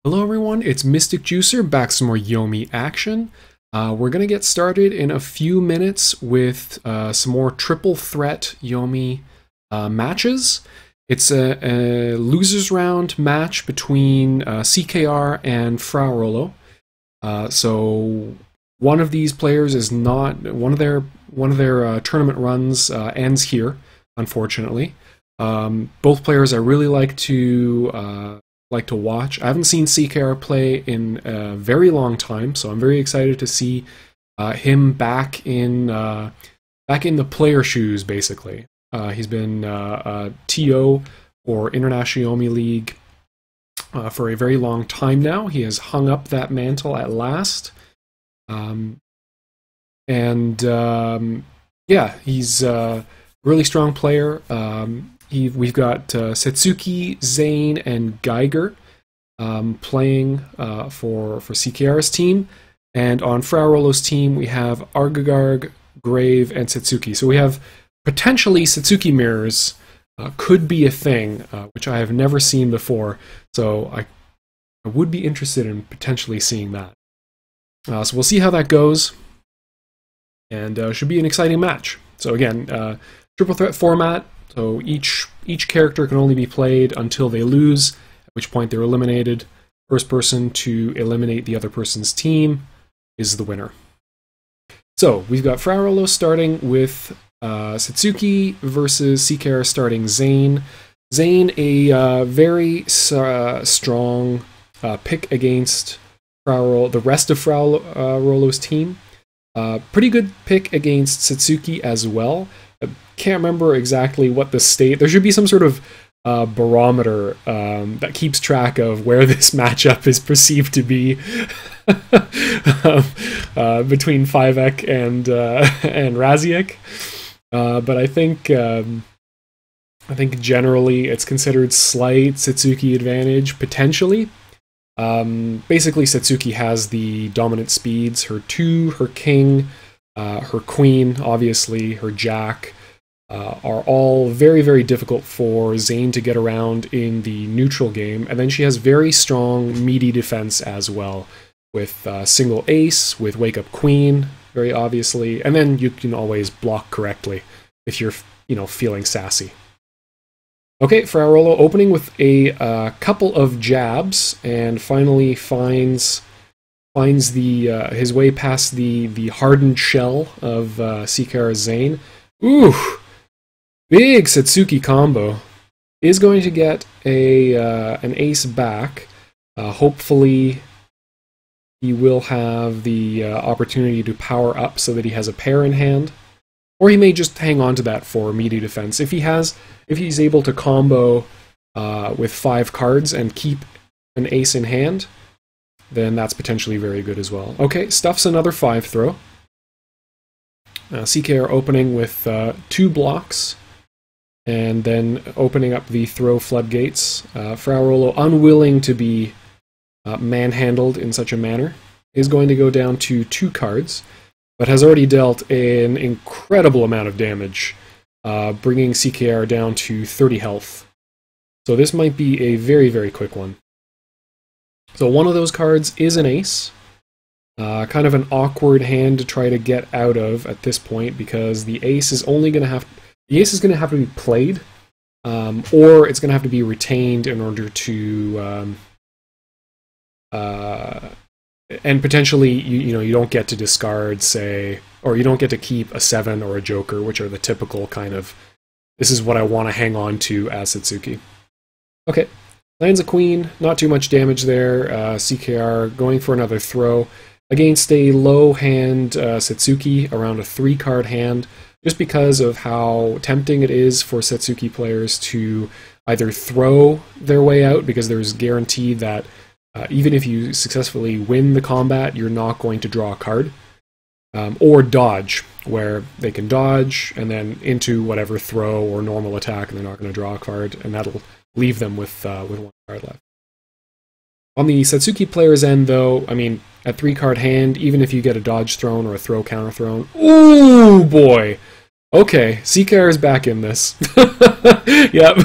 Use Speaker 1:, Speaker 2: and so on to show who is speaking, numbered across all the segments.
Speaker 1: Hello everyone, it's Mystic Juicer, back some more Yomi action. We're going to get started in a few minutes with some more Triple Threat Yomi matches. It's a losers round match between CKR and FraaOrolo. So one of these players is not, one of their tournament runs ends here, unfortunately. Both players I really like to watch. I haven't seen CKR play in a very long time, so I'm very excited to see him back in the player shoes. Basically, he's been TO or International Yomi League for a very long time now. He has hung up that mantle at last, yeah, he's a really strong player. We've got Setsuki, Zane, and Geiger playing for CKR's team. And on FraaOrolo's team, we have Argagarg, Grave, and Setsuki. So we have potentially Setsuki mirrors could be a thing, which I have never seen before. So I would be interested in potentially seeing that. So we'll see how that goes. And should be an exciting match. So again, triple threat format. So each character can only be played until they lose, at which point they're eliminated. First person to eliminate the other person's team is the winner. So we've got FraaOrolo starting with Setsuki versus CKR starting Zane. Zane, a very strong pick against the rest of FraaOrolo's team. Pretty good pick against Setsuki as well. I can't remember exactly what the state. There should be some sort of barometer that keeps track of where this matchup is perceived to be between 5ek and Raziek. But I think generally it's considered slight Setsuki advantage potentially. Basically, Setsuki has the dominant speeds. Her 2, her king, her queen, obviously, her jack, are all very, very difficult for Zane to get around in the neutral game. And then she has very strong, meaty defense as well, with single ace, with wake up queen, very obviously. And then you can always block correctly if you're, feeling sassy. Okay, FraaOrolo opening with a couple of jabs, and finally finds his way past the hardened shell of CKR Zane. Ooh, big Setsuki combo. Is going to get an ace back. Hopefully, he will have the opportunity to power up so that he has a pair in hand, or he may just hang on to that for meaty defense. If he's able to combo with 5 cards and keep an ace in hand, then that's potentially very good as well. Okay, stuffs another 5 throw. CKR opening with 2 blocks, and then opening up the throw floodgates. FraaOrolo, unwilling to be manhandled in such a manner, is going to go down to 2 cards, but has already dealt an incredible amount of damage, bringing CKR down to 30 health. So this might be a very, very quick one. So one of those cards is an ace. Kind of an awkward hand to try to get out of at this point, because the ace is only going to have to be played, or it's going to have to be retained in order to, and potentially you don't get to discard, say, or you don't get to keep a 7 or a joker, which are the typical kind of, this is what I want to hang on to as Setsuki. Okay. Lands a queen, not too much damage there. CKR going for another throw against a low hand Setsuki, around a 3-card hand, just because of how tempting it is for Setsuki players to either throw their way out, because there's guarantee that even if you successfully win the combat, you're not going to draw a card, or dodge, where they can dodge and then into whatever throw or normal attack, and they're not going to draw a card, and that'll leave them with 1 card left. On the Setsuki player's end, though, I mean, at 3-card hand, even if you get a dodge thrown or a throw counter thrown, ooh boy! Okay, CKR is back in this. Yep.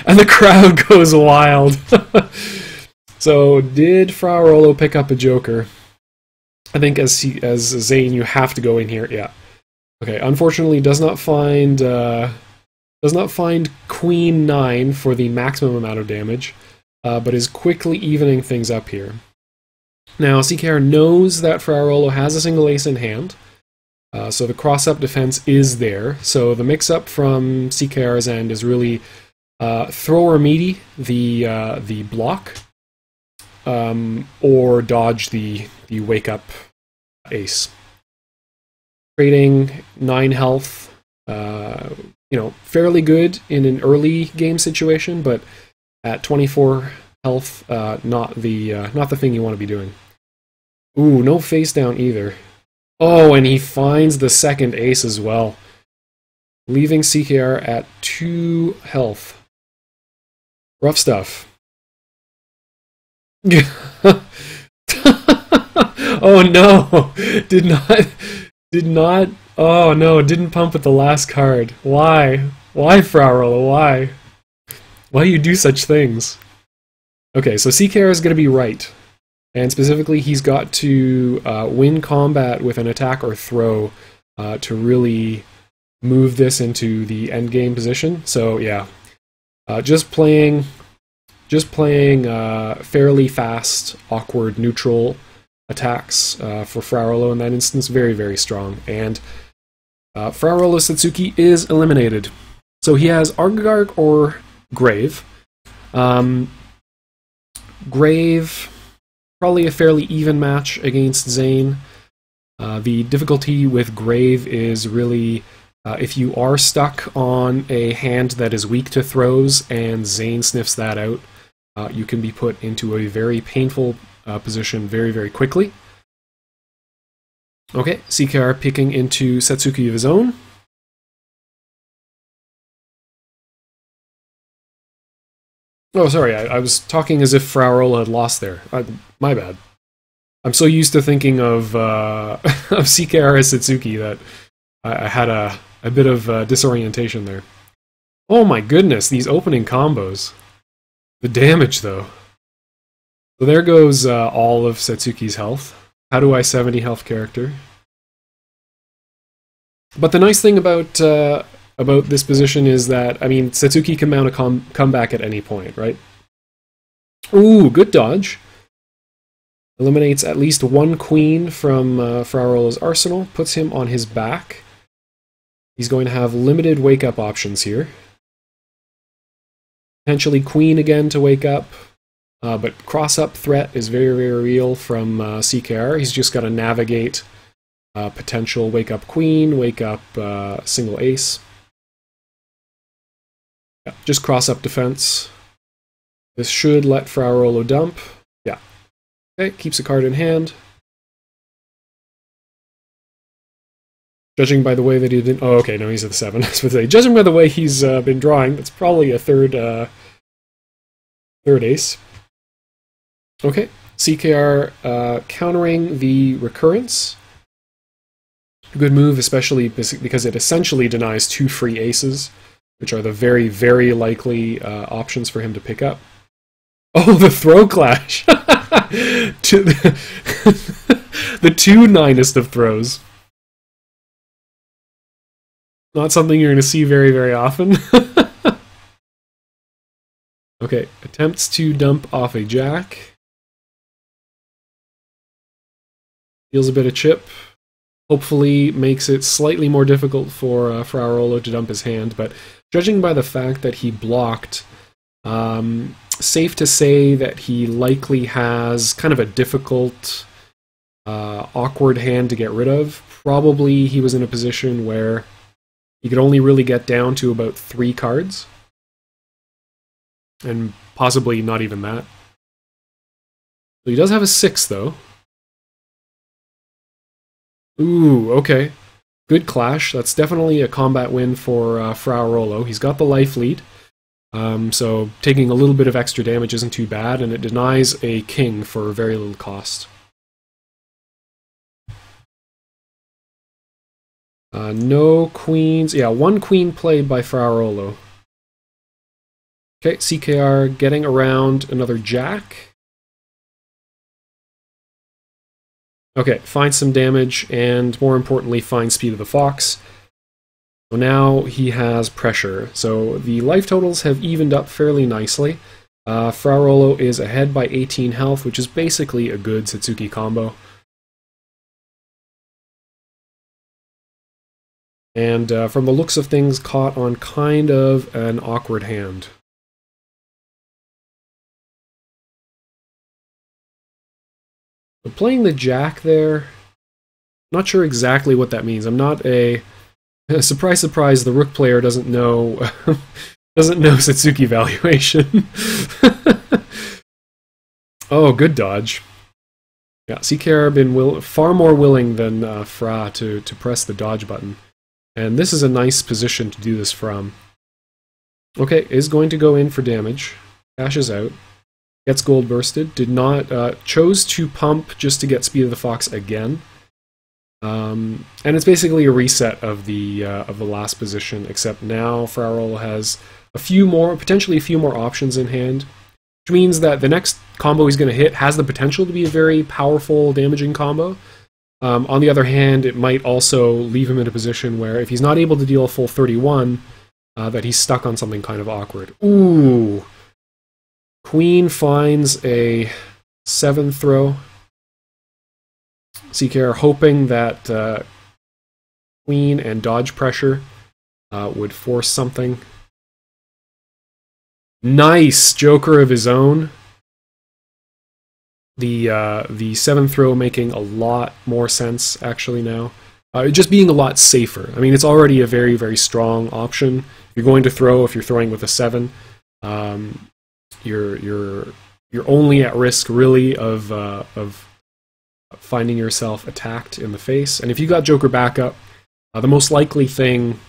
Speaker 1: And the crowd goes wild. So did FraaOrolo pick up a joker? I think as Zane, you have to go in here. Yeah. Okay. Unfortunately, does not find Queen 9 for the maximum amount of damage, but is quickly evening things up here. Now CKR knows that FraaOrolo has a single ace in hand, so the cross-up defense is there. So the mix-up from CKR's end is really throw or meaty the block, or dodge the wake-up ace. Trading 9 health, fairly good in an early game situation, but at 24 health, not the thing you want to be doing. Ooh, no face down either. Oh, and he finds the second ace as well, leaving CKR at 2 health. Rough stuff. Oh no! Did not. Oh no! Didn't pump with the last card. Why? Why, FraaOrolo? Why? Why you do such things? Okay, so CKR is going to be right, and specifically, he's got to win combat with an attack or throw to really move this into the endgame position. So yeah, just playing fairly fast, awkward, neutral attacks for FraaOrolo in that instance. Very, very strong. And FraaOrolo Satsuki is eliminated. So he has Argarg or Grave. Grave, probably a fairly even match against Zane. The difficulty with Grave is really if you are stuck on a hand that is weak to throws and Zane sniffs that out, you can be put into a very painful position very, very quickly. Okay, CKR picking into Satsuki of his own. Oh, sorry, I was talking as if FraaOrolo had lost there. My bad. I'm so used to thinking of of CKR as Satsuki that I had a bit of disorientation there. Oh my goodness, these opening combos. The damage, though. So there goes all of Satsuki's health. How do I 70 health character? But the nice thing about this position is that, I mean, Satsuki can mount a comeback at any point, right? Ooh, good dodge. Eliminates at least one queen from FraaOrolo's arsenal, puts him on his back. He's going to have limited wake-up options here. Potentially queen again to wake up, but cross-up threat is very, very real from CKR. He's just got to navigate potential wake-up queen, wake-up single ace. Yeah, just cross-up defense. This should let FraaOrolo dump. Yeah. Okay, keeps a card in hand. Judging by the way that he didn't... Oh, okay, no, he's at the 7. I was going to say, judging by the way he's been drawing, that's probably a third ace. Okay, CKR countering the recurrence. Good move, especially because it essentially denies 2 free aces, which are the very, very likely options for him to pick up. Oh, the throw clash! The 2 9est of throws. Not something you're going to see very, very often. Okay, attempts to dump off a jack. Deals a bit of chip. Hopefully makes it slightly more difficult for FraaOrolo to dump his hand, but judging by the fact that he blocked, safe to say that he likely has kind of a difficult, awkward hand to get rid of. Probably he was in a position where he could only really get down to about 3 cards. And possibly not even that. So he does have a 6, though. Ooh, okay. Good clash. That's definitely a combat win for FraaOrolo. He's got the life lead. So taking a little bit of extra damage isn't too bad, and it denies a king for very little cost. No queens. Yeah, 1 queen played by FraaOrolo. Okay, CKR getting around another jack. Okay, find some damage, and more importantly, find speed of the fox. So now he has pressure. So the life totals have evened up fairly nicely. FraaOrolo is ahead by 18 health, which is basically a good Satsuki combo. And from the looks of things, caught on kind of an awkward hand. But playing the jack there, not sure exactly what that means. I'm not a... Surprise, surprise, the rook player doesn't know doesn't know Satsuki valuation. Oh, good dodge. Yeah, CKR have been far more willing than Fra to press the dodge button. And this is a nice position to do this from. Okay, is going to go in for damage. Cashes out. Gets gold bursted. Did not... chose to pump just to get speed of the fox again. And it's basically a reset of the last position, except now FraaOrolo has potentially a few more options in hand, which means that the next combo he's going to hit has the potential to be a very powerful, damaging combo. On the other hand, it might also leave him in a position where if he's not able to deal a full 31, that he's stuck on something kind of awkward. Ooh! Queen finds a 7 throw. CKR hoping that queen and dodge pressure would force something. Nice! Joker of his own. The 7 throw making a lot more sense, actually, now. Just being a lot safer. I mean, it's already a very, very strong option. If you're going to throw, if you're throwing with a 7, you're only at risk, really, of finding yourself attacked in the face. And if you got Joker backup, the most likely thing,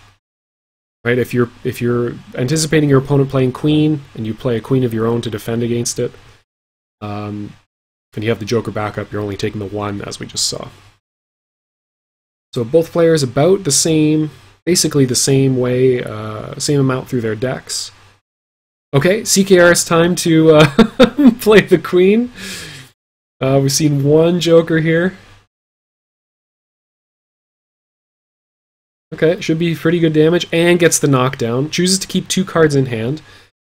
Speaker 1: right, if you're anticipating your opponent playing queen, and you play a queen of your own to defend against it, and you have the Joker backup, you're only taking the 1, as we just saw. So both players about the same, basically the same way, same amount through their decks. Okay, CKR's time to play the queen. We've seen one Joker here. Okay, should be pretty good damage, and gets the knockdown. Chooses to keep 2 cards in hand.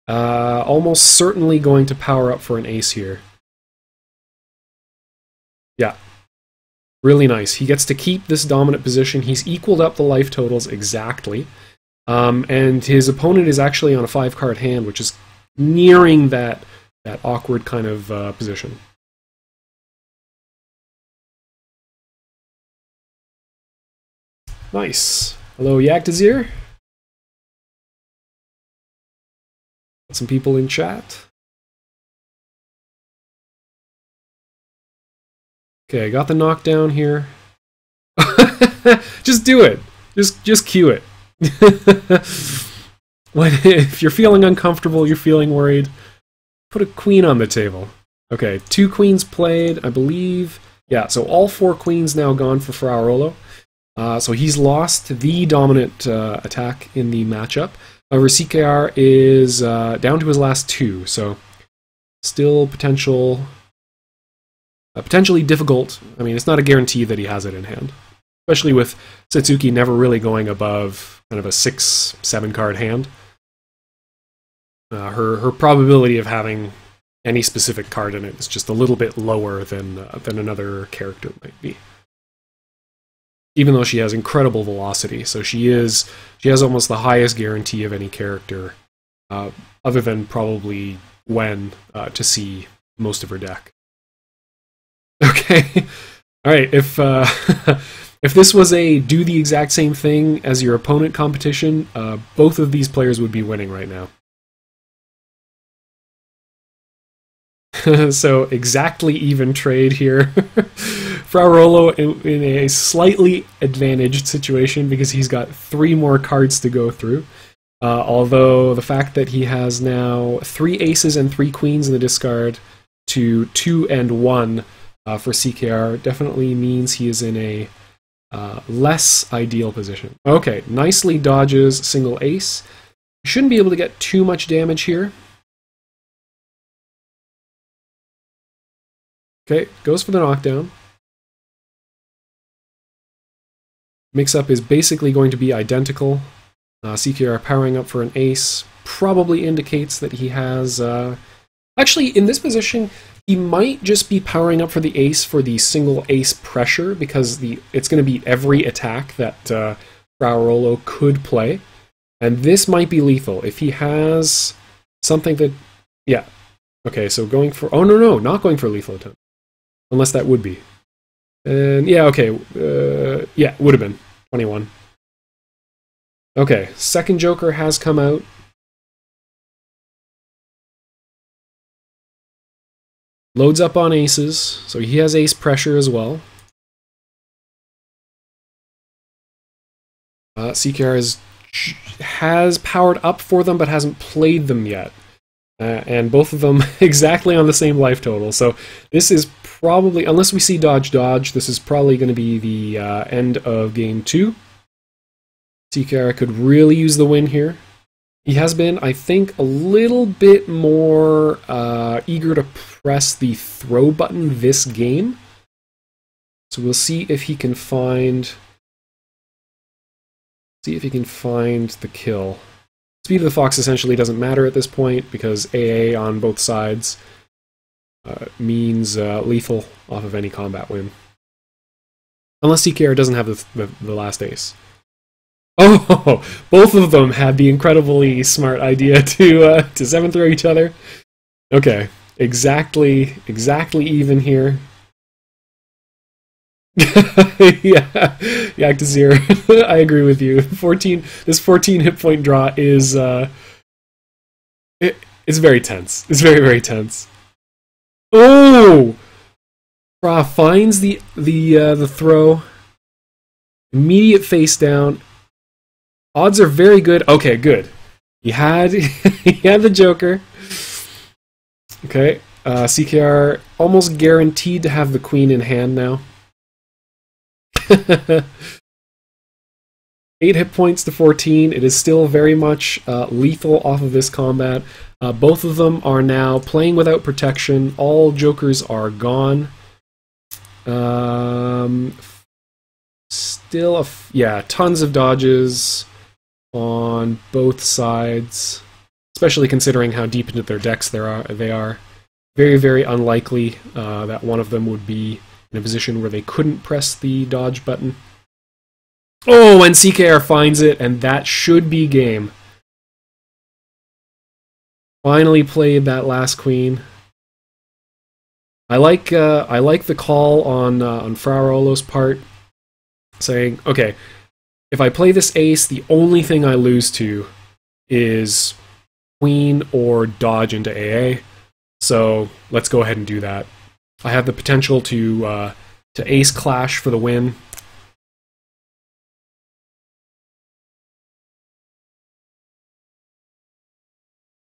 Speaker 1: Almost certainly going to power up for an ace here. Yeah. Really nice. He gets to keep this dominant position. He's equaled up the life totals exactly. And his opponent is actually on a 5-card hand, which is nearing that awkward kind of position. Nice. Hello, Yaktazir. Got some people in chat. Okay, got the knockdown here. Just do it. Just cue it. If you're feeling uncomfortable, you're feeling worried, put a queen on the table. Okay, 2 queens played, I believe. Yeah, so all 4 queens now gone for FraaOrolo. So he's lost the dominant attack in the matchup. However, CKR is down to his last 2, so still potentially difficult. I mean, it's not a guarantee that he has it in hand, especially with Satsuki never really going above kind of a 6-7 card hand. Her probability of having any specific card in it is just a little bit lower than another character might be. Even though she has incredible velocity, so she has almost the highest guarantee of any character, other than probably Gwen, to see most of her deck. Okay, all right. If if this was a do the exact same thing as your opponent competition, both of these players would be winning right now. So exactly even trade here. FraaOrolo in a slightly advantaged situation because he's got 3 more cards to go through. Although the fact that he has now 3 aces and 3 queens in the discard to 2 and 1 for CKR definitely means he is in a less ideal position. Okay, nicely dodges single ace. Shouldn't be able to get too much damage here. Okay, goes for the knockdown. Mix-up is basically going to be identical. CKR powering up for an ace probably indicates that he has... Actually, in this position, he might just be powering up for the ace for the single ace pressure, because it's going to be every attack that FraaOrolo could play. And this might be lethal. If he has something that... Yeah. Okay, so going for... Oh, no, not going for lethal attempt. Unless that would be. And yeah, okay. Yeah, would have been. 21. Okay, second joker has come out. Loads up on aces, so he has ace pressure as well. CKR has powered up for them, but hasn't played them yet. And both of them exactly on the same life total. So this is probably, unless we see dodge, this is probably going to be the end of game 2. CKR could really use the win here. He has been, I think, a little bit more eager to press the throw button this game. So we'll see if he can find... the kill. Speed of the Fox essentially doesn't matter at this point, because AA on both sides means lethal off of any combat win. Unless CKR doesn't have the last ace. Oh, both of them had the incredibly smart idea to 7-throw each other. Okay, exactly even here. Yeah, Yak to 0. I agree with you. This 14 hit point draw is it's very tense. It's very tense. Oh, Fra finds the throw. Immediate face down. Odds are very good. Okay, good. He had the joker. Okay, CKR almost guaranteed to have the queen in hand now. 8 hit points to 14. It is still very much lethal off of this combat. Both of them are now playing without protection. All jokers are gone. Still, yeah, tons of dodges on both sides, especially considering how deep into their decks they are. Very unlikely that one of them would be in a position where they couldn't press the dodge button. Oh, and CKR finds it, and that should be game. Finally played that last queen. I like the call on FraaOrolo's part, saying, okay, if I play this ace, the only thing I lose to is queen or dodge into AA. So let's go ahead and do that. I have the potential to ace clash for the win.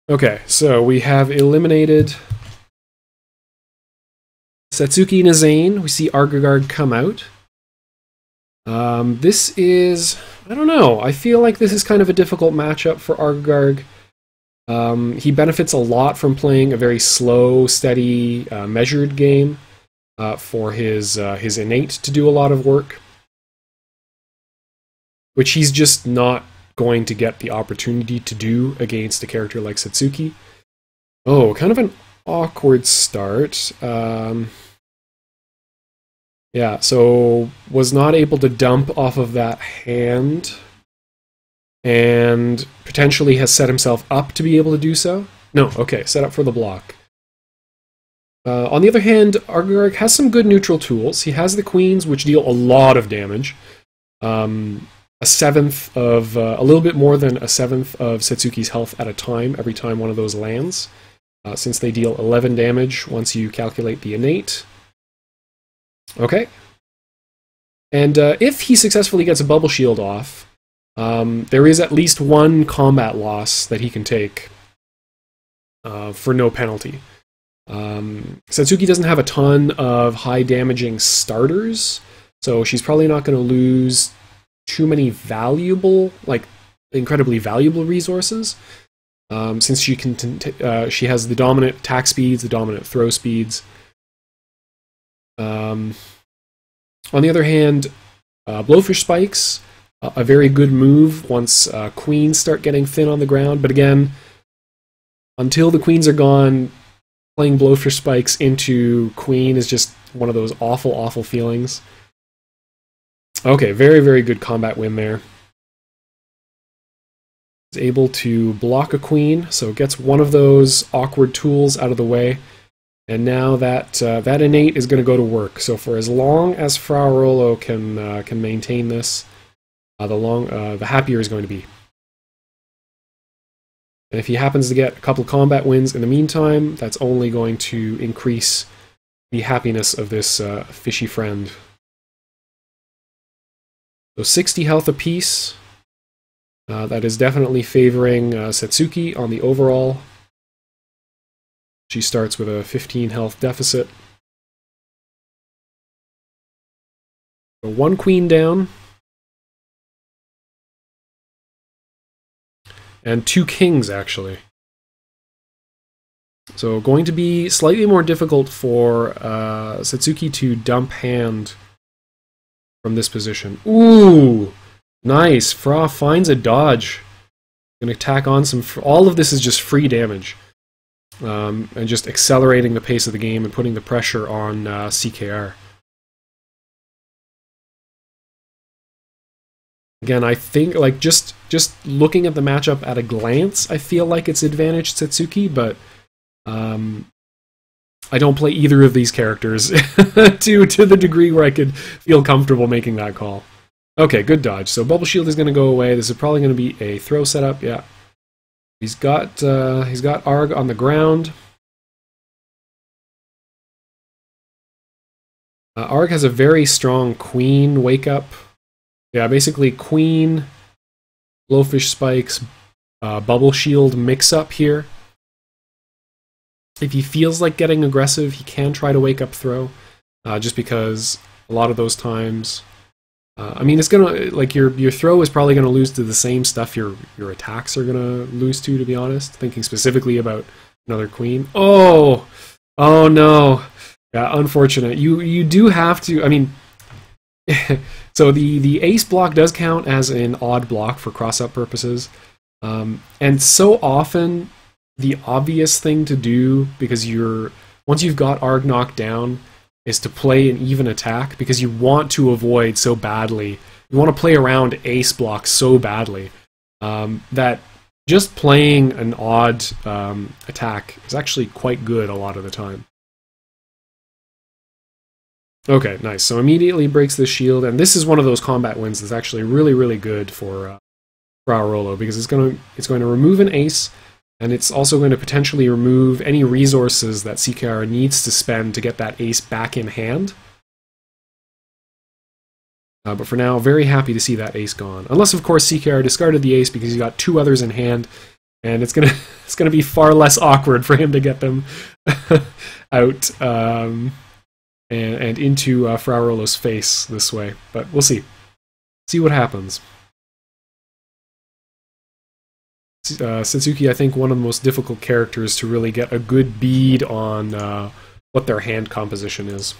Speaker 1: Okay, so we have eliminated Satsuki and Zane. We see Argagard come out. This is... I don't know. I feel like this is kind of a difficult matchup for Argagard. He benefits a lot from playing a very slow, steady, measured game for his innate to do a lot of work, which he's just not going to get the opportunity to do against a character like Satsuki. Oh, kind of an awkward start. Yeah, so was not able to dump off of that hand, and potentially has set himself up to be able to do so. No, okay, set up for the block. On the other hand, Argagard has some good neutral tools. He has the queens, which deal a lot of damage. A little bit more than a seventh of Satsuki's health at a time every time one of those lands, since they deal 11 damage once you calculate the innate. Okay. And if he successfully gets a bubble shield off, there is at least one combat loss that he can take for no penalty. Satsuki doesn't have a ton of high damaging starters, so she's probably not going to lose too many valuable, like incredibly valuable resources, since she has the dominant attack speeds, the dominant throw speeds. On the other hand, Blowfish Spikes, a very good move once queens start getting thin on the ground, but again, until the queens are gone, playing Blowfish Spikes into queen is just one of those awful, awful feelings. Okay, very, very good combat win there. Is able to block a queen, so gets one of those awkward tools out of the way. And now that that innate is going to go to work. So for as long as FraaOrolo can maintain this, the happier he's going to be. And if he happens to get a couple of combat wins in the meantime, that's only going to increase the happiness of this fishy friend. So 60 health apiece. That is definitely favoring Setsuki on the overall. She starts with a 15 health deficit. So one queen down. And two kings, actually. So going to be slightly more difficult for Setsuki to dump hand from this position. Ooh! Nice! Fra finds a dodge. Gonna tack on some... all of this is just free damage. And just accelerating the pace of the game and putting the pressure on CKR. Again, I think, like, just looking at the matchup at a glance, I feel like it's advantage Setsuki, but I don't play either of these characters to the degree where I could feel comfortable making that call. Okay, good dodge. So Bubble Shield is going to go away. This is probably going to be a throw setup, yeah. He's got Arg on the ground. Arg has a very strong queen wake up. Yeah, basically queen, Blowfish Spikes, Bubble Shield mix up here. If he feels like getting aggressive, he can try to wake up throw, just because a lot of those times, I mean, it's gonna, like, your throw is probably gonna lose to the same stuff your attacks are gonna lose to be honest. Thinking specifically about another queen. Oh no, yeah, unfortunate. You do have to. I mean, so the ace block does count as an odd block for cross-up purposes, and so often the obvious thing to do, because once you've got Arg knocked down, is to play an even attack, because you want to avoid so badly. You want to play around ace blocks so badly that just playing an odd attack is actually quite good a lot of the time. Okay, nice. So immediately breaks the shield, and this is one of those combat wins that's actually really, really good for FraaOrolo, because it's going to remove an ace, and it's also going to potentially remove any resources that CKR needs to spend to get that ace back in hand. But for now, very happy to see that ace gone. Unless, of course, CKR discarded the ace because he's got two others in hand, and it's gonna be far less awkward for him to get them out and into FraaOrolo's face this way. But we'll see. See what happens. Setsuki, I think, one of the most difficult characters to really get a good bead on what their hand composition is.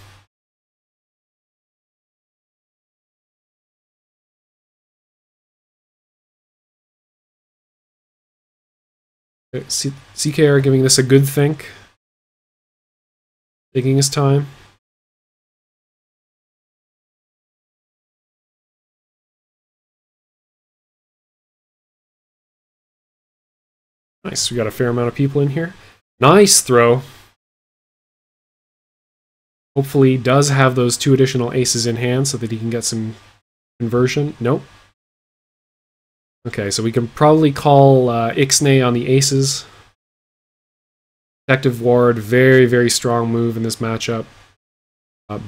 Speaker 1: CKR giving this a good think. Taking his time. Nice, we got a fair amount of people in here. Nice throw. Hopefully does have those two additional aces in hand so that he can get some conversion. Nope. Okay, so we can probably call Ixnay on the aces. Protective Ward, very, very strong move in this matchup.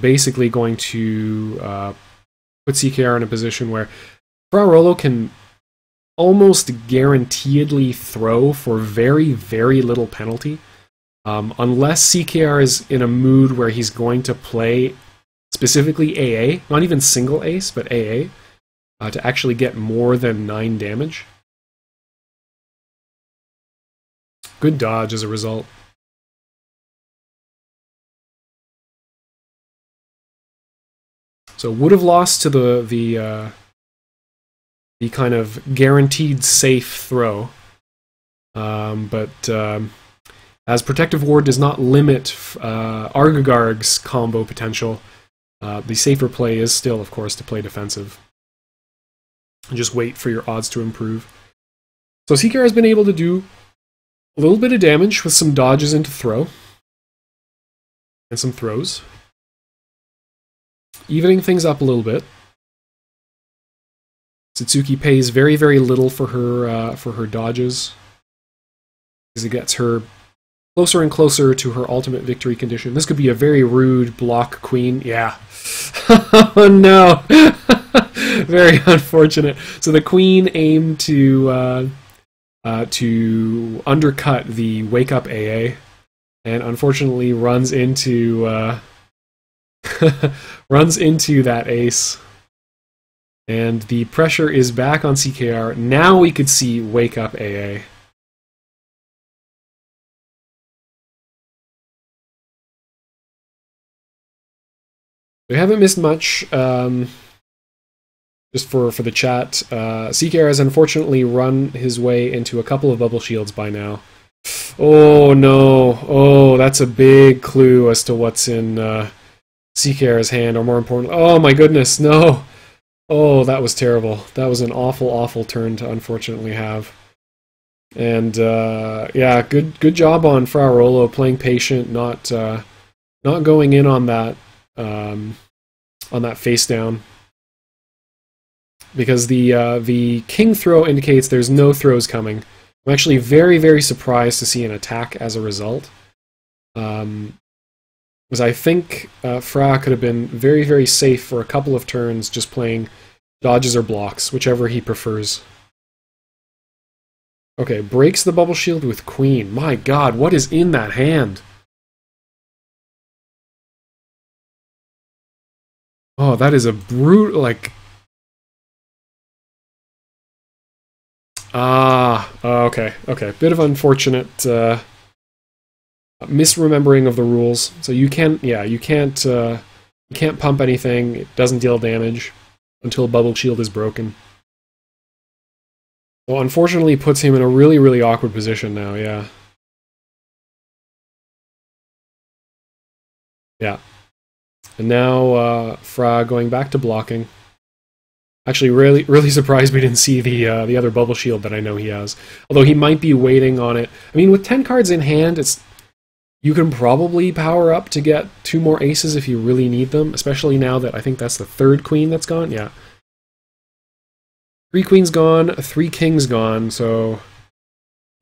Speaker 1: Basically going to put CKR in a position where FraaOrolo can almost guaranteedly throw for very, very little penalty. Unless CKR is in a mood where he's going to play specifically AA, not even single ace, but AA, to actually get more than 9 damage. Good dodge as a result. So would have lost to the kind of guaranteed safe throw, but as Protective Ward does not limit Argagarg's combo potential, the safer play is still, of course, to play defensive. And just wait for your odds to improve. So CKR has been able to do a little bit of damage with some dodges into throw. And some throws. Evening things up a little bit. Satsuki pays very, very little for her dodges, because it gets her closer and closer to her ultimate victory condition. This could be a very rude block queen. Yeah. Oh no! Very unfortunate. So the queen aimed to undercut the wake up AA, and unfortunately runs into runs into that ace. And the pressure is back on CKR. Now we could see wake up AA. We haven't missed much. Just for the chat, CKR has unfortunately run his way into a couple of bubble shields by now. Oh no! Oh, that's a big clue as to what's in CKR's hand, or more importantly, oh my goodness, no! Oh, that was terrible. That was an awful, awful turn to unfortunately have. And yeah, good job on FraaOrolo playing patient, not going in on that face down, because the king throw indicates there's no throws coming. I'm actually very, very surprised to see an attack as a result, because I think Fra could have been very, very safe for a couple of turns just playing dodges or blocks, whichever he prefers. Okay, breaks the bubble shield with queen. My god, what is in that hand? Oh, that is a brute, like... okay. Bit of unfortunate misremembering of the rules. So you can't pump anything. It doesn't deal damage until bubble shield is broken. Well, unfortunately, puts him in a really, really awkward position now. Yeah. Yeah. And now Fra going back to blocking. Actually, really surprised we didn't see the other bubble shield that I know he has. Although he might be waiting on it. I mean, with 10 cards in hand, you can probably power up to get 2 more aces if you really need them. Especially now that I think that's the 3rd queen that's gone. Yeah, 3 queens gone, 3 kings gone. So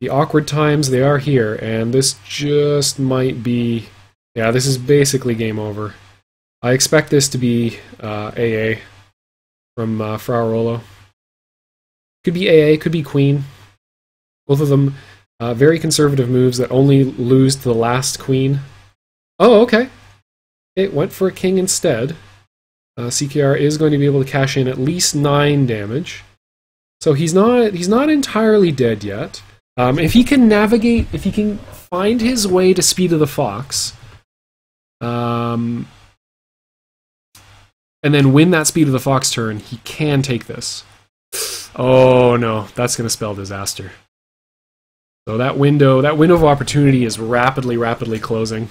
Speaker 1: the awkward times, they are here, and this just might be. Yeah, this is basically game over. I expect this to be AA. From FraaOrolo. Could be AA, could be queen. Both of them very conservative moves that only lose to the last queen. Oh, okay. It went for a king instead. CKR is going to be able to cash in at least 9 damage. So he's not entirely dead yet. If he can navigate, if he can find his way to Speed of the Fox, and then win that Speed of the Fox turn, he can take this. Oh no, that's going to spell disaster. So that window of opportunity is rapidly closing.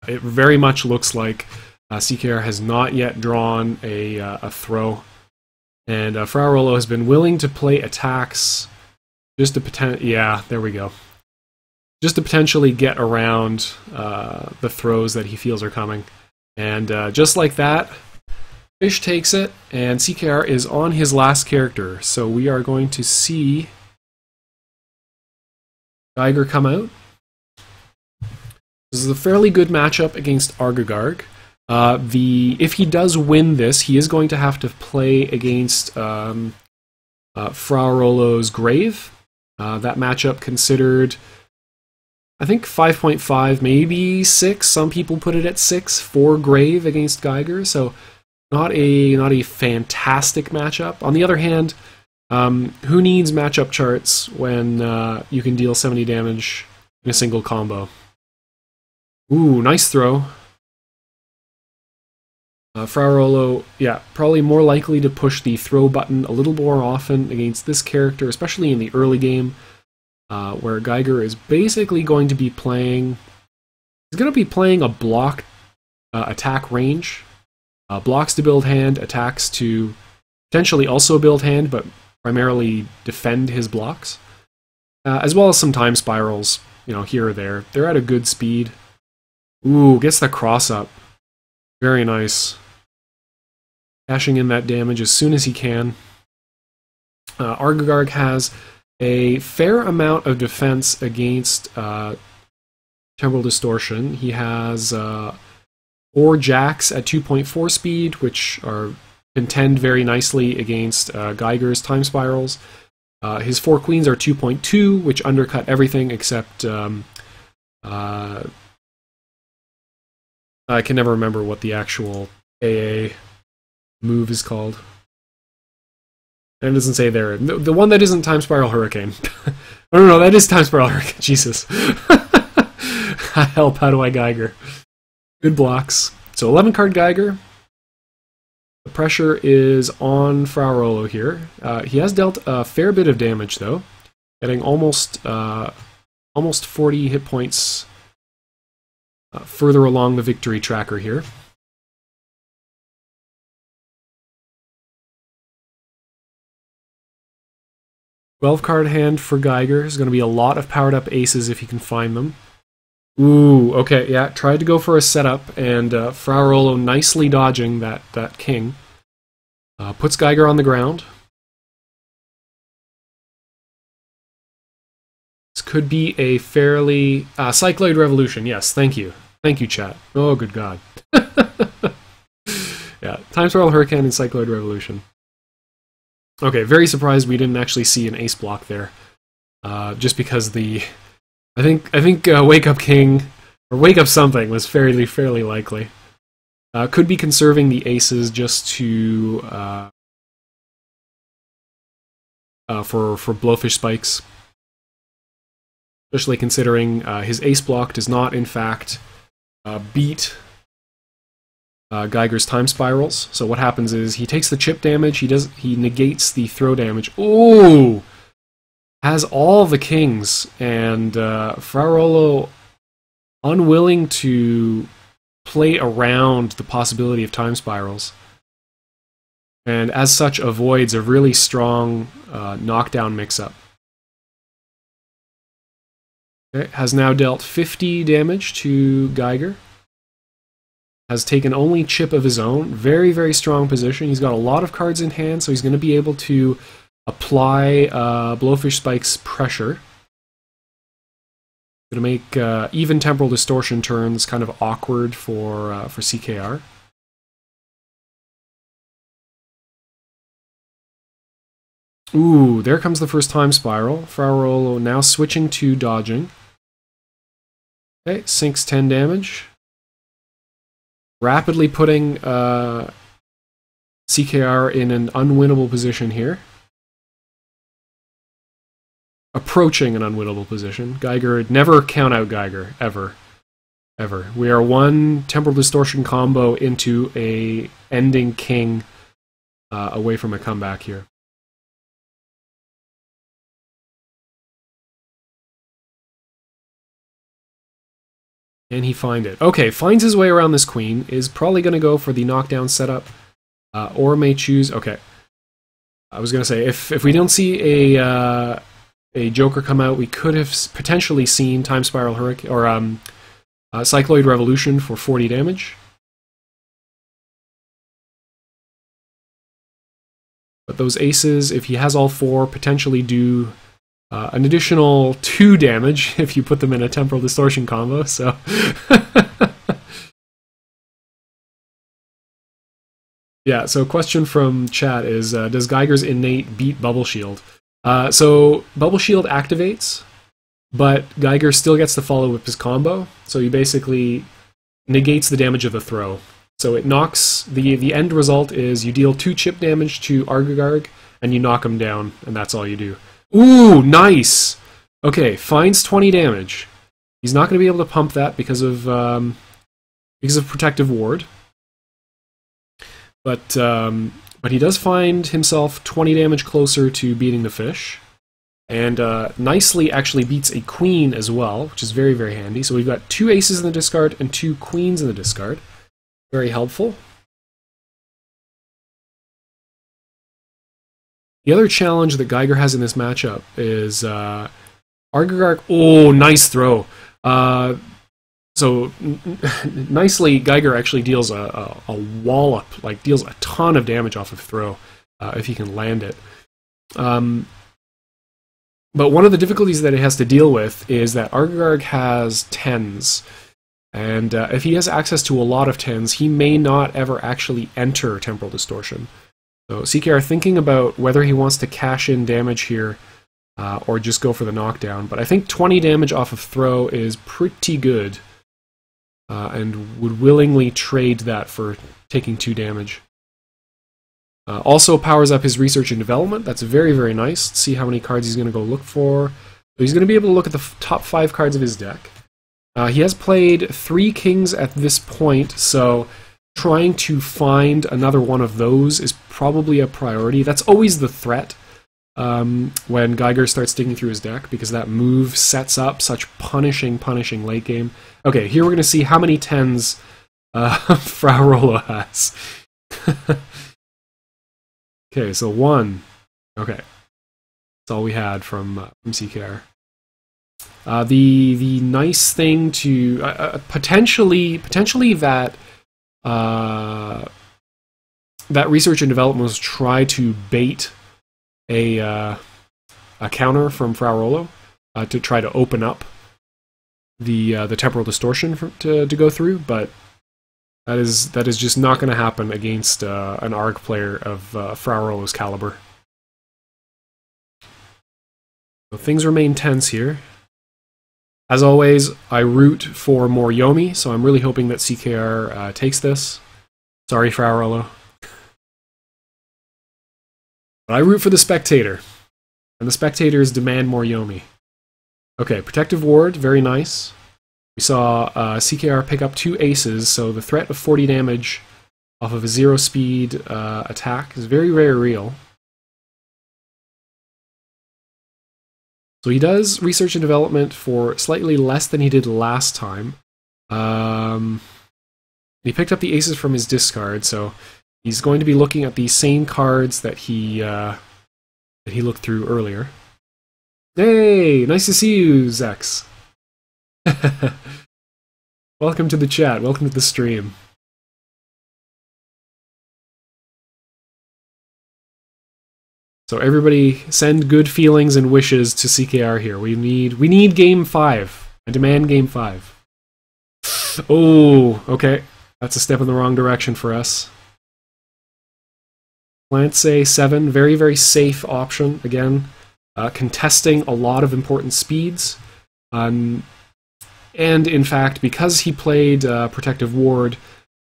Speaker 1: It very much looks like CKR has not yet drawn a throw, and FraaOrolo has been willing to play attacks just to yeah, there we go. Just to potentially get around the throws that he feels are coming. And just like that, Fish takes it, and CKR is on his last character. So we are going to see Geiger come out. This is a fairly good matchup against Argagarg. If he does win this, he is going to have to play against FraaOrolo's Grave. That matchup considered, I think 5.5, maybe 6. Some people put it at 6 for Grave against Geiger, so not a fantastic matchup. On the other hand, who needs matchup charts when you can deal 70 damage in a single combo? Ooh, nice throw. FraaOrolo, yeah, probably more likely to push the throw button a little more often against this character, especially in the early game, where Geiger is basically going to be playing... He's going to be playing a block attack range. Blocks to build hand, attacks to potentially also build hand, but primarily defend his blocks. As well as some time spirals, you know, here or there. They're at a good speed. Ooh, gets the cross up. Very nice. Cashing in that damage as soon as he can. Argagarg has a fair amount of defense against Temporal Distortion. He has 4 jacks at 2.4 speed, which contend very nicely against Geiger's time spirals. His 4 queens are 2.2, which undercut everything except... I can never remember what the actual AA move is called. And it doesn't say there. The one that isn't Time Spiral Hurricane. Oh no, that is Time Spiral Hurricane. Jesus. Help, how do I Geiger? Good blocks. So 11 card Geiger. The pressure is on FraaOrolo here. He has dealt a fair bit of damage though, getting almost 40 hit points further along the victory tracker here. Card hand for Geiger. There's going to be a lot of powered up aces if he can find them. Ooh, okay, yeah, tried to go for a setup, and FraaOrolo nicely dodging that king. Puts Geiger on the ground. This could be a fairly... Cycloid Revolution, yes, thank you. Thank you, chat. Oh, good God. Yeah, Time Spiral Hurricane and Cycloid Revolution. Okay, very surprised we didn't actually see an ace block there. Just because the... I think Wake Up King, or Wake Up Something, was fairly likely. Could be conserving the aces just to... for Blowfish Spikes. Especially considering his ace block does not, in fact, beat Geiger's time spirals. So what happens is he takes the chip damage, he negates the throw damage. Ooh! Has all the kings, and FraaOrolo unwilling to play around the possibility of time spirals. And as such avoids a really strong knockdown mix-up. Okay, has now dealt 50 damage to Geiger. Has taken only chip of his own. Very strong position. He's got a lot of cards in hand, so he's going to be able to apply Blowfish Spike's pressure. Going to make even Temporal Distortion turns kind of awkward for CKR. Ooh, there comes the first time spiral. FraaOrolo now switching to dodging. Okay, sinks 10 damage. Rapidly putting CKR in an unwinnable position here. Approaching an unwinnable position. Geiger, never count out Geiger, ever. Ever. We are one Temporal Distortion combo into a ending king away from a comeback here. Can he find it? Okay, finds his way around this queen, is probably going to go for the knockdown setup, or may choose... Okay. I was going to say, if we don't see a Joker come out, we could have potentially seen Time Spiral Hurricane, or Cycloid Revolution for 40 damage. But those aces, if he has all 4, potentially do... an additional 2 damage if you put them in a Temporal Distortion combo, so... Yeah, so question from chat is, does Geiger's Innate beat Bubble Shield? So, Bubble Shield activates, but Geiger still gets to follow with his combo, so he basically negates the damage of the throw. So it knocks... The end result is you deal 2 chip damage to Argagarg, and you knock him down, and that's all you do. Ooh, nice! Okay, finds 20 damage. He's not going to be able to pump that because of Protective Ward. But he does find himself 20 damage closer to beating the fish. And nicely actually beats a queen as well, which is very, very handy. So we've got 2 aces in the discard and 2 queens in the discard. Very helpful. The other challenge that Geiger has in this matchup is Argargark. Oh, nice throw. So nicely, Geiger actually deals a wallop, like deals a ton of damage off of throw if he can land it. But one of the difficulties that it has to deal with is that Argargark has 10s. And if he has access to a lot of 10s, he may not ever actually enter Temporal Distortion. So CKR thinking about whether he wants to cash in damage here or just go for the knockdown. But I think 20 damage off of throw is pretty good and would willingly trade that for taking 2 damage. Also powers up his research and development. That's very, very nice. Let's see how many cards he's going to go look for. So he's going to be able to look at the top 5 cards of his deck. He has played 3 kings at this point, so trying to find another one of those is probably a priority. That's always the threat when Geiger starts digging through his deck, because that move sets up such punishing late game. Okay, here we're going to see how many 10s FraaOrolo has. Okay, so 1. Okay, that's all we had from CKR. The nice thing to potentially that that research and development was try to bait a counter from FraaOrolo to try to open up the temporal distortion to go through, but that is just not going to happen against an ARG player of FraaOrolo's caliber. So things remain tense here. As always, I root for more Yomi, so I'm really hoping that CKR takes this. Sorry, FraaOrolo. But I root for the Spectator, and the Spectators demand more Yomi. Okay, Protective Ward, very nice. We saw CKR pick up 2 aces, so the threat of 40 damage off of a 0 speed attack is very, very real. So he does research and development for slightly less than he did last time. He picked up the aces from his discard, so he's going to be looking at the same cards that he looked through earlier. Hey, nice to see you, Zex. Welcome to the chat. Welcome to the stream. So everybody send good feelings and wishes to CKR here. We need game 5. I demand game 5. Oh, okay. That's a step in the wrong direction for us. Lance 7, very, very safe option. Again, contesting a lot of important speeds. And in fact, because he played Protective Ward,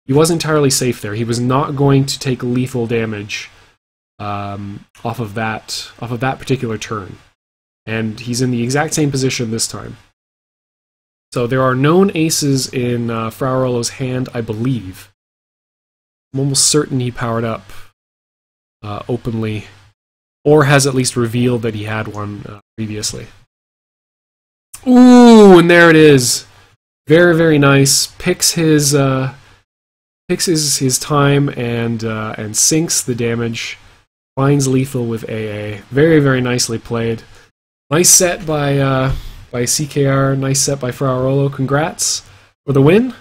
Speaker 1: he was entirely safe there. He was not going to take lethal damage off of that particular turn, and he's in the exact same position this time. So there are known aces in FraaOrolo's hand, I believe. I'm almost certain he powered up openly, or has at least revealed that he had one previously. Ooh, and there it is. Very, very nice. Picks his time and sinks the damage. Finds lethal with AA. Very, very nicely played. Nice set by CKR. Nice set by FraaOrolo. Congrats for the win.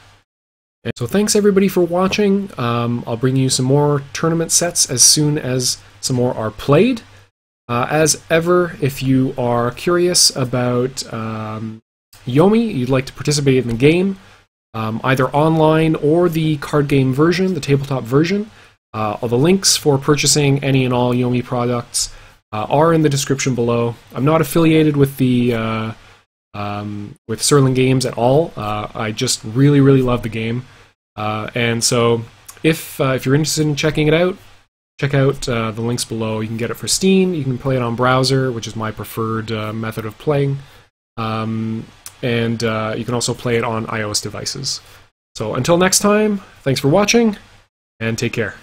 Speaker 1: And so thanks everybody for watching. I'll bring you some more tournament sets as soon as some more are played. As ever, if you are curious about Yomi, you'd like to participate in the game, either online or the card game version, the tabletop version, all the links for purchasing any and all Yomi products are in the description below. I'm not affiliated with the with Serling Games at all. I just really, really love the game, and so if you're interested in checking it out, check out the links below. You can get it for Steam. You can play it on browser, which is my preferred method of playing, and you can also play it on iOS devices. So until next time, thanks for watching, and take care.